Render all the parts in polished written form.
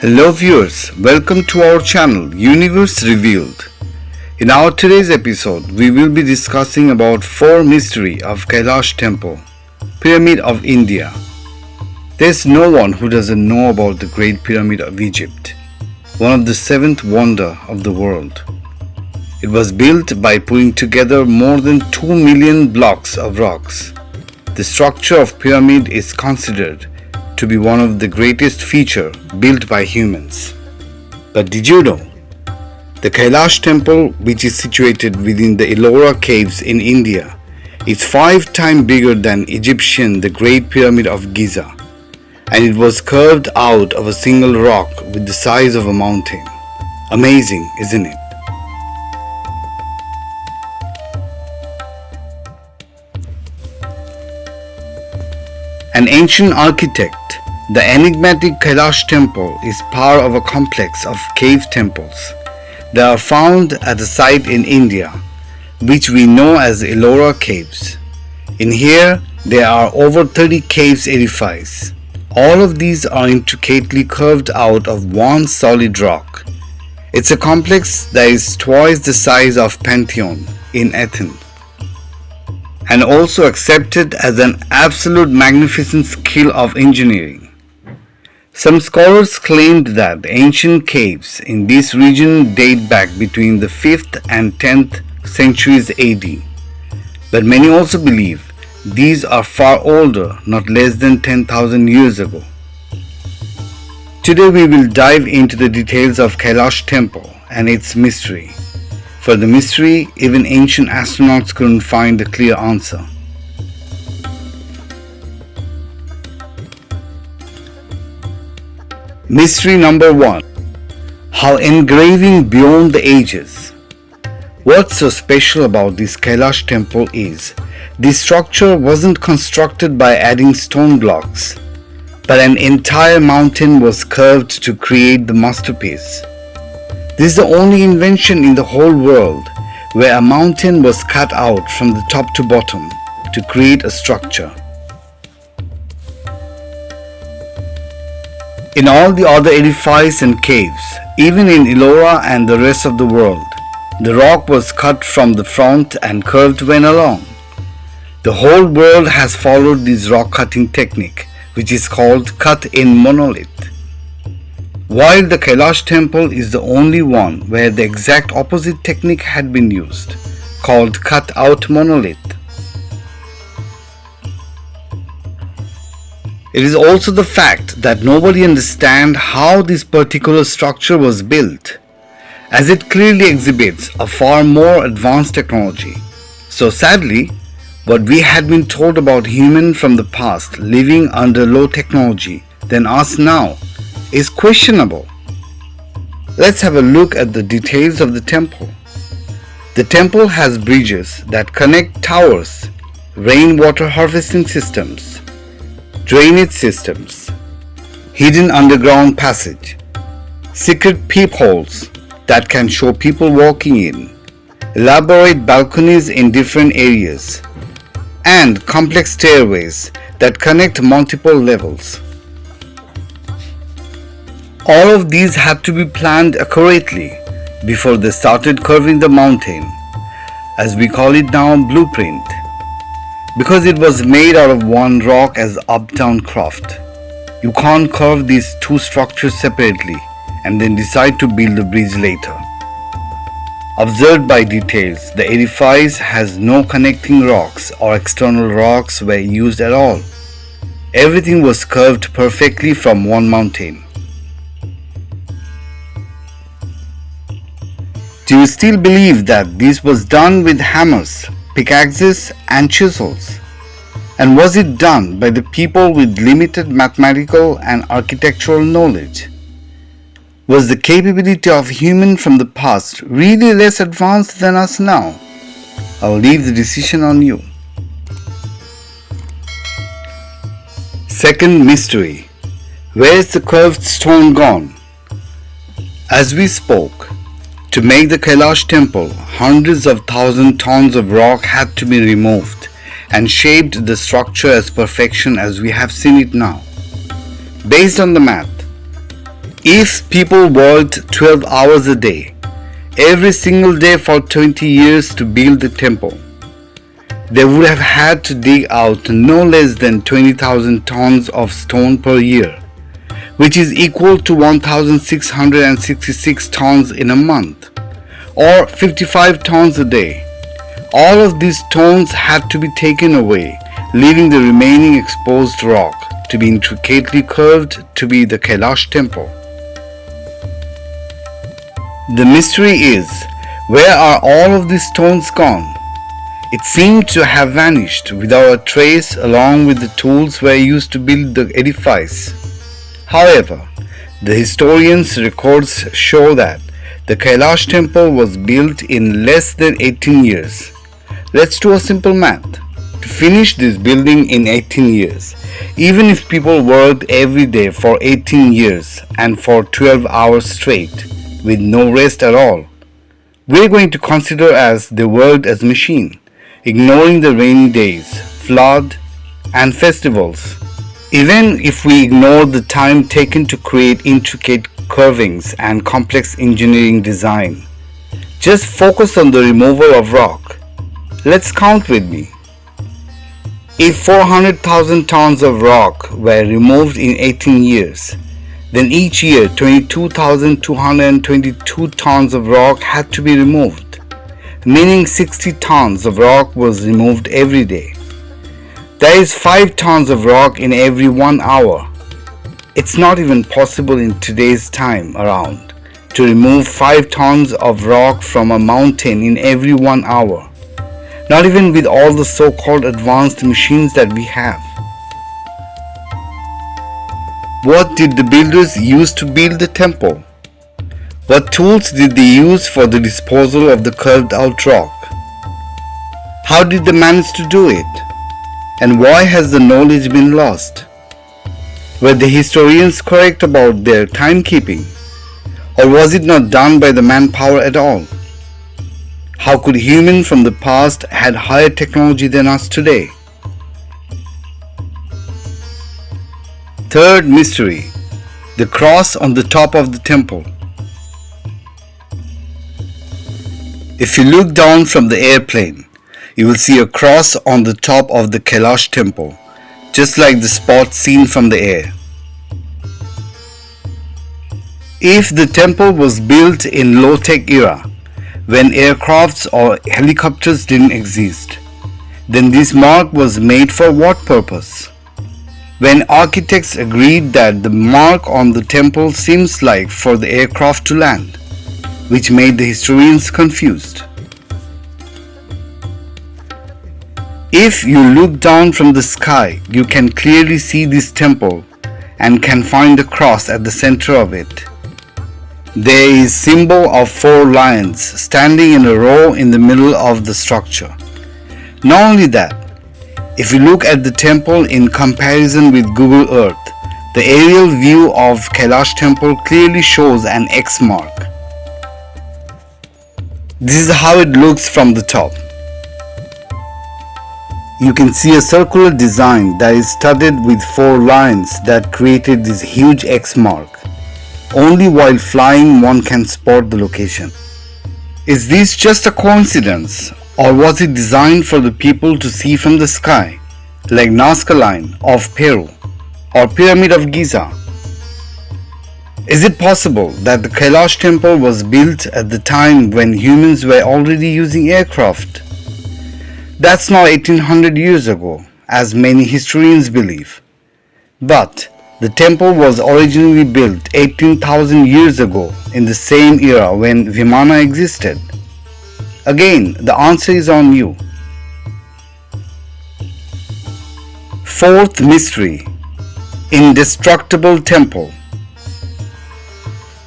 Hello viewers, welcome to our channel Universe Revealed. In our today's episode, we will be discussing about 4 Mystery of Kailasa Temple, Pyramid of India. There's no one who doesn't know about the Great Pyramid of Egypt, one of the 7th wonder of the world. It was built by putting together more than 2 million blocks of rocks. The structure of pyramid is considered to be one of the greatest feature built by humans. But did you know? The Kailasa Temple, which is situated within the Ellora caves in India, is 5 times bigger than Egyptian the Great Pyramid of Giza, and it was carved out of a single rock with the size of a mountain. Amazing, isn't it? An ancient architect, the enigmatic Kailasa Temple is part of a complex of cave temples that are found at a site in India, which we know as Ellora Caves. In here, there are over 30 caves edifice. All of these are intricately carved out of one solid rock. It's a complex that is twice the size of Pantheon in Athens, and also accepted as an absolute magnificent skill of engineering. Some scholars claimed that the ancient caves in this region date back between the 5th and 10th centuries AD, but many also believe these are far older, not less than 10,000 years ago. Today we will dive into the details of Kailasa Temple and its mystery. For the mystery, even ancient astronauts couldn't find a clear answer. Mystery number 1. How engraving beyond the ages. What's so special about this Kailasa Temple is, this structure wasn't constructed by adding stone blocks, but an entire mountain was carved to create the masterpiece. This is the only invention in the whole world where a mountain was cut out from the top to bottom to create a structure. In all the other edifices and caves, even in Ellora and the rest of the world, the rock was cut from the front and curved when along. The whole world has followed this rock cutting technique, which is called cut in monolith. While the Kailasa Temple is the only one where the exact opposite technique had been used, called cut out monolith. It is also the fact that nobody understands how this particular structure was built, as it clearly exhibits a far more advanced technology. So sadly, what we had been told about humans from the past living under low technology than us now is questionable. Let's have a look at the details of the temple. The temple has bridges that connect towers, rainwater harvesting systems, drainage systems, hidden underground passage, secret peepholes that can show people walking in, elaborate balconies in different areas, and complex stairways that connect multiple levels. All of these had to be planned accurately before they started curving the mountain, as we call it now, blueprint, because it was made out of one rock as up-down craft. You can't curve these two structures separately and then decide to build the bridge later. Observed by details, the edifice has no connecting rocks or external rocks were used at all. Everything was curved perfectly from one mountain. Do you still believe that this was done with hammers, pickaxes and chisels? And was it done by the people with limited mathematical and architectural knowledge? Was the capability of humans from the past really less advanced than us now? I'll leave the decision on you. Second mystery. Where is the curved stone gone? As we spoke, to make the Kailasa Temple, hundreds of thousand tons of rock had to be removed and shaped the structure as perfection as we have seen it now. Based on the math, If people worked 12 hours a day, every single day for 20 years to build the temple, they would have had to dig out no less than 20,000 tons of stone per year, which is equal to 1,666 tons in a month, or 55 tons a day. All of these stones had to be taken away, leaving the remaining exposed rock to be intricately curved to be the Kailasa Temple. The mystery is, where are all of these stones gone? It seemed to have vanished without a trace along with the tools were used to build the edifice. However, the historians' records show that the Kailasa Temple was built in less than 18 years. Let's do a simple math. To finish this building in 18 years, even if people worked every day for 18 years and for 12 hours straight, with no rest at all, we're going to consider as they worked as machine, ignoring the rainy days, flood, and festivals. Even if we ignore the time taken to create intricate carvings and complex engineering design, just focus on the removal of rock. Let's count with me. If 400,000 tons of rock were removed in 18 years, then each year 22,222 tons of rock had to be removed, meaning 60 tons of rock was removed every day. That is 5 tons of rock in every 1 hour. It's not even possible in today's time around to remove 5 tons of rock from a mountain in every 1 hour, not even with all the so-called advanced machines that we have. What did the builders use to build the temple? What tools did they use for the disposal of the carved out rock? How did they manage to do it? And why has the knowledge been lost? Were the historians correct about their timekeeping? Or was it not done by the manpower at all? How could humans from the past had higher technology than us today? Third mystery, the cross on the top of the temple. If you look down from the airplane, you will see a cross on the top of the Kailasa Temple, just like the spot seen from the air. If the temple was built in low-tech era, when aircrafts or helicopters didn't exist, then this mark was made for what purpose? When architects agreed that the mark on the temple seems like for the aircraft to land, which made the historians confused. If you look down from the sky, you can clearly see this temple and can find the cross at the center of it. There is symbol of 4 lions standing in a row in the middle of the structure. Not only that, if you look at the temple in comparison with Google Earth, the aerial view of Kailasa Temple clearly shows an X mark. This is how it looks from the top. You can see a circular design that is studded with 4 lions that created this huge X mark. Only while flying one can spot the location. Is this just a coincidence, or was it designed for the people to see from the sky, like Nazca Line of Peru or Pyramid of Giza? Is it possible that the Kailasa Temple was built at the time when humans were already using aircraft? That's not 1800 years ago, as many historians believe. But the temple was originally built 18,000 years ago in the same era when Vimana existed. Again, the answer is on you. Fourth mystery, indestructible temple.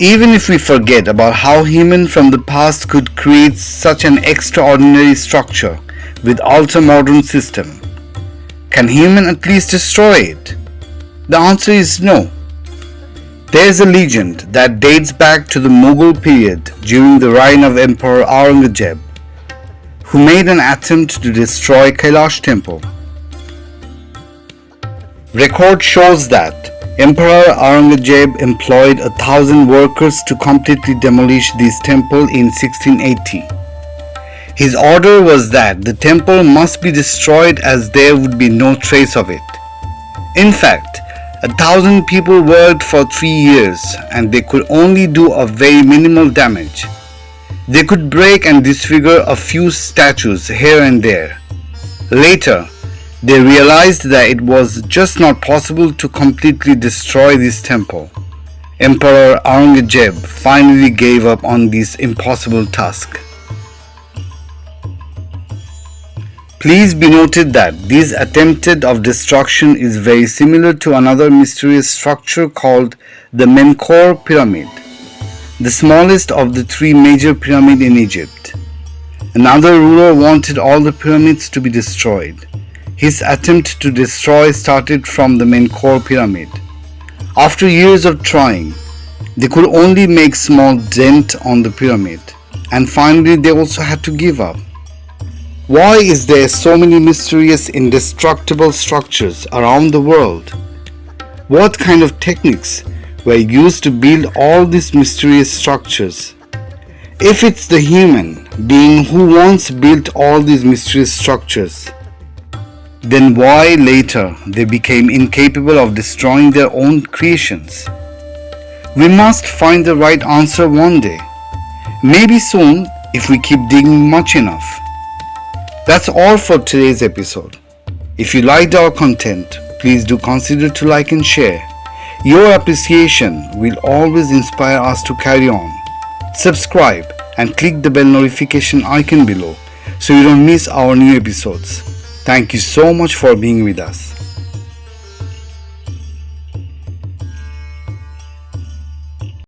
Even if we forget about how humans from the past could create such an extraordinary structure with ultra-modern system, can human at least destroy it? The answer is no. There is a legend that dates back to the Mughal period during the reign of Emperor Aurangzeb, who made an attempt to destroy Kailasa Temple. Record shows that Emperor Aurangzeb employed 1,000 workers to completely demolish this temple in 1680. His order was that the temple must be destroyed as there would be no trace of it. In fact, 1,000 people worked for 3 years and they could only do a very minimal damage. They could break and disfigure a few statues here and there. Later, they realized that it was just not possible to completely destroy this temple. Emperor Aurangzeb finally gave up on this impossible task. Please be noted that this attempt of destruction is very similar to another mysterious structure called the Menkaure Pyramid, the smallest of the 3 major pyramids in Egypt. Another ruler wanted all the pyramids to be destroyed. His attempt to destroy started from the Menkaure Pyramid. After years of trying, they could only make small dent on the pyramid, and finally they also had to give up. Why is there so many mysterious indestructible structures around the world? What kind of techniques were used to build all these mysterious structures? If it's the human being who once built all these mysterious structures, then why later they became incapable of destroying their own creations? We must find the right answer one day. Maybe soon if we keep digging much enough. That's all for today's episode. If you liked our content, please do consider to like and share. Your appreciation will always inspire us to carry on. Subscribe and click the bell notification icon below so you don't miss our new episodes. Thank you so much for being with us.